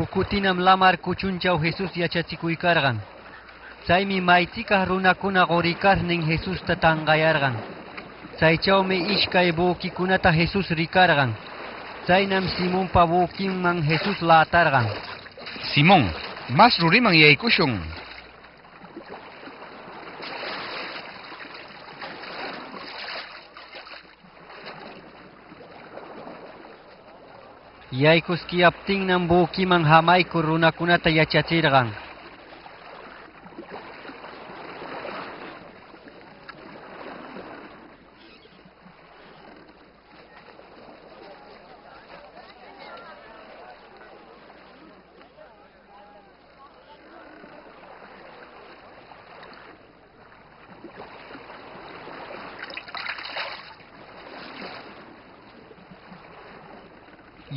Hukutinam lamar kuchunchaw Jesus yachachikuykarqan. Chaymi maychikaq runakuna qurikarnin Jesusta tanqayarqan. Chaychawmi ishkay bukikunata Jesus rikarqan. Chaynam Simonpa bukinman Jesus latarqan. Simón, mas ruriman yaykushun. Yaykuskiyaptinnam bukiman hamaykur runakunata yachachirqan.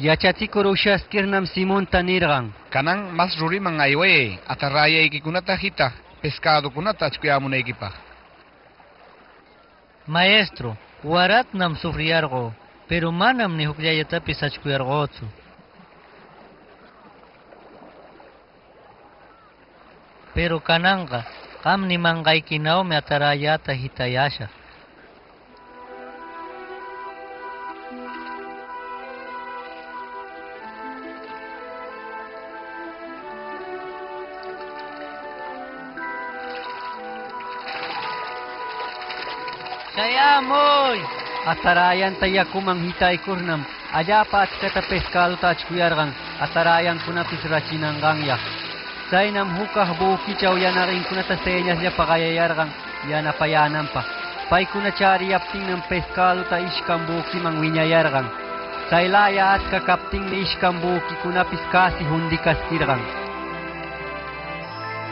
Yachachikur ushaskirnam Simonta nirqan. Kanan mas ruriman aywaye, atarrayaykikunata hita, pescadokunata achkuyamunaykipaq. Maestro, waratnam sufriyarqo, pero manam ni huklayatapis achkuyarqochu. Pero kananqa, qam nimanqaykinawmi atarayata hitayasha. Chayamoy! Atarayan tayakumang hitaykurnam. Allapa achkata pescaduta achkuyarqan. Atarayan kunapis rachinanqanyak. Chaynam hukaq bukichaw yanaqinkunata señasllapa qayayarqan yanapayananpaq. Paykuna chariyaptinnam pescaduta ishkan bukiman wiñayarqan. Chaylaya achka kaptinmi ishkan bukikunapis kasi hundikaskirqan.